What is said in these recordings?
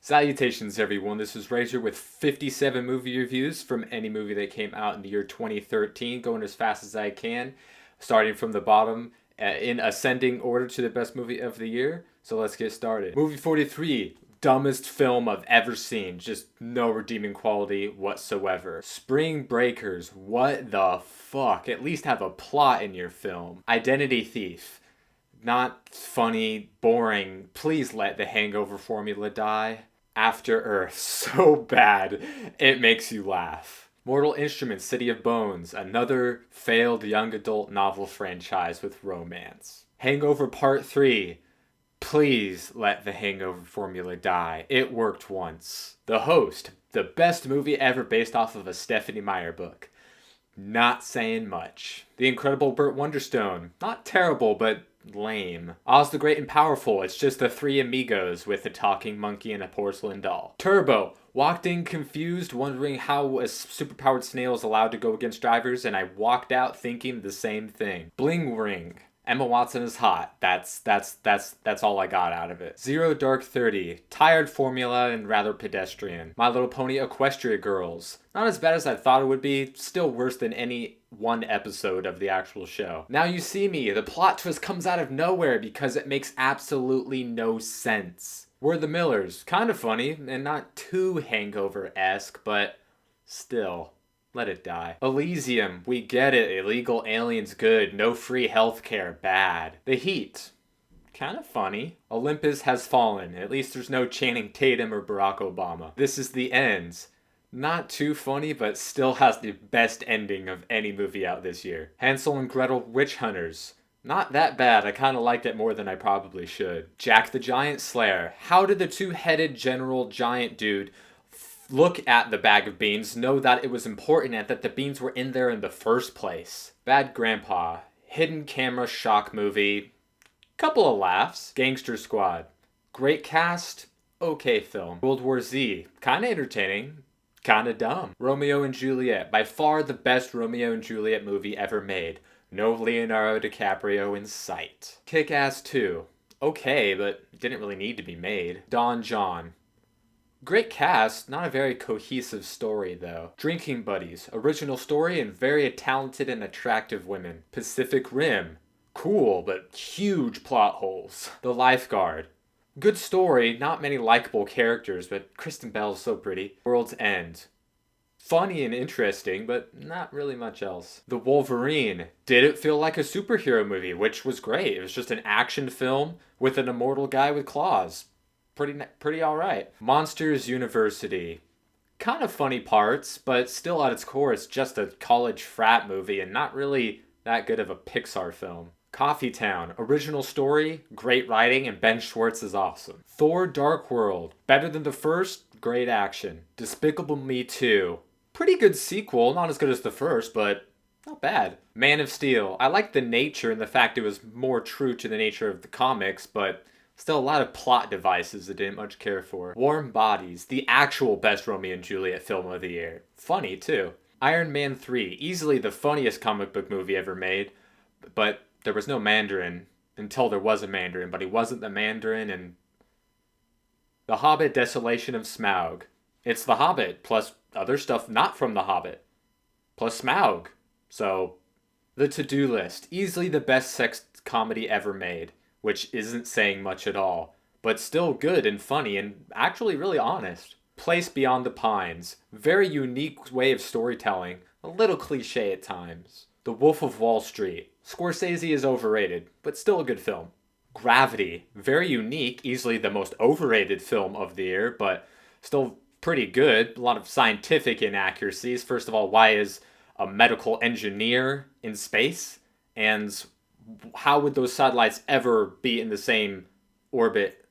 Salutations, everyone. This is Razor with 57 movie reviews from any movie that came out in the year 2013, going as fast as I can, starting from the bottom in ascending order to the best movie of the year. So let's get started. Movie 43, dumbest film I've ever seen. Just no redeeming quality whatsoever. Spring Breakers, what the fuck? At least have a plot in your film. Identity Thief, not funny, boring. Please let the Hangover formula die. After Earth, so bad it makes you laugh. Mortal Instruments, City of Bones, another failed young adult novel franchise with romance. Hangover Part 3, please let the Hangover formula die. It worked once. The Host, the best movie ever based off of a Stephenie Meyer book. Not saying much. The Incredible Burt Wonderstone, not terrible, but lame. Oz the Great and Powerful, it's just the three amigos with a talking monkey and a porcelain doll. Turbo, walked in confused, wondering how a superpowered snail is allowed to go against drivers, and I walked out thinking the same thing. Bling Ring, Emma Watson is hot. That's all I got out of it. Zero Dark 30, tired formula and rather pedestrian. My Little Pony Equestria Girls, not as bad as I thought it would be, still worse than any one episode of the actual show. Now You See Me, the plot twist comes out of nowhere because it makes absolutely no sense. We're the Millers, kind of funny and not too Hangover-esque, but still. Let it die. Elysium, we get it. Illegal aliens good. No free healthcare bad. The Heat, kind of funny. Olympus Has Fallen. At least there's no Channing Tatum or Barack Obama. This Is the End. Not too funny, but still has the best ending of any movie out this year. Hansel and Gretel Witch Hunters. Not that bad. I kind of liked it more than I probably should. Jack the Giant Slayer. How did the two-headed general giant dude look at the bag of beans, know that it was important and that the beans were in there in the first place? Bad Grandpa, hidden camera shock movie, couple of laughs. Gangster Squad, great cast, okay film. World War Z, kinda entertaining, kinda dumb. Romeo and Juliet, by far the best Romeo and Juliet movie ever made. No Leonardo DiCaprio in sight. Kick-Ass 2, okay, but didn't really need to be made. Don John, great cast, not a very cohesive story though. Drinking Buddies, original story and very talented and attractive women. Pacific Rim, cool but huge plot holes. The Lifeguard, good story, not many likable characters, but Kristen Bell's so pretty. World's End, funny and interesting, but not really much else. The Wolverine, didn't feel like a superhero movie, which was great. It was just an action film with an immortal guy with claws. Pretty alright. Monsters University, kind of funny parts, but still at its core it's just a college frat movie and not really that good of a Pixar film. Coffee Town, original story, great writing, and Ben Schwartz is awesome. Thor Dark World, better than the first, great action. Despicable Me 2, pretty good sequel, not as good as the first, but not bad. Man of Steel, I like the nature and the fact it was more true to the nature of the comics, but still a lot of plot devices I didn't much care for. Warm Bodies, the actual best Romeo and Juliet film of the year. Funny, too. Iron Man 3, easily the funniest comic book movie ever made, but there was no Mandarin until there was a Mandarin, but he wasn't the Mandarin. And The Hobbit, Desolation of Smaug. It's The Hobbit, plus other stuff not from The Hobbit, plus Smaug. So, The To-Do List, easily the best sex comedy ever made, which isn't saying much at all, but still good and funny and actually really honest. Place Beyond the Pines, very unique way of storytelling, a little cliche at times. The Wolf of Wall Street, Scorsese is overrated, but still a good film. Gravity, very unique, easily the most overrated film of the year, but still pretty good. A lot of scientific inaccuracies. First of all, why is a medical engineer in space? And how would those satellites ever be in the same orbit?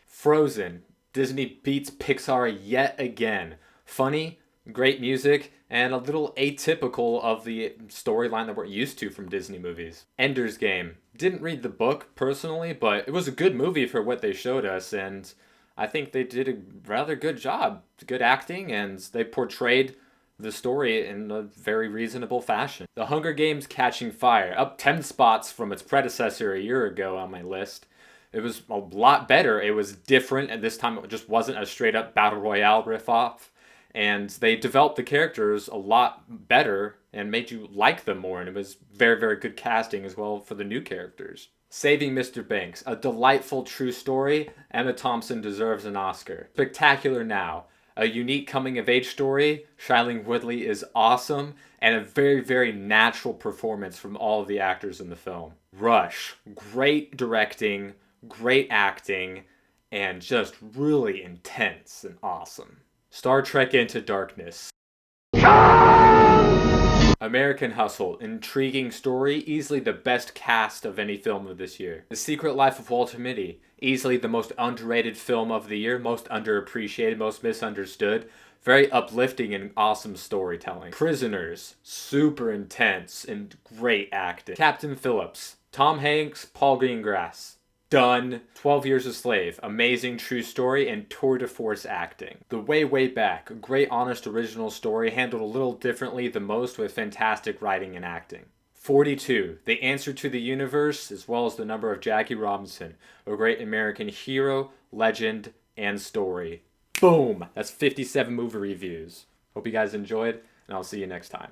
Frozen, Disney beats Pixar yet again. Funny, great music, and a little atypical of the storyline that we're used to from Disney movies. Ender's Game, didn't read the book personally, but it was a good movie for what they showed us, and I think they did a rather good job. Good acting, and they portrayed the story in a very reasonable fashion. The Hunger Games Catching Fire, up 10 spots from its predecessor a year ago on my list. It was a lot better. It was different, and this time it just wasn't a straight up battle royale riff off. And they developed the characters a lot better and made you like them more. And it was very, very good casting as well for the new characters. Saving Mr. Banks, a delightful true story. Emma Thompson deserves an Oscar. Spectacular Now, a unique coming of age story. Shailene Woodley is awesome, and a very, very natural performance from all of the actors in the film. Rush, great directing, great acting, and just really intense and awesome. Star Trek Into Darkness. American Hustle, intriguing story, easily the best cast of any film of this year. The Secret Life of Walter Mitty, easily the most underrated film of the year, most underappreciated, most misunderstood. Very uplifting and awesome storytelling. Prisoners, super intense and great acting. Captain Phillips, Tom Hanks, Paul Greengrass. Done. 12 Years a Slave, amazing true story and tour de force acting. The Way, Way Back, a great honest original story handled a little differently than most with fantastic writing and acting. 42, The Answer to the Universe, as well as The Number of Jackie Robinson, a great American hero, legend, and story. Boom! That's 57 movie reviews. Hope you guys enjoyed, and I'll see you next time.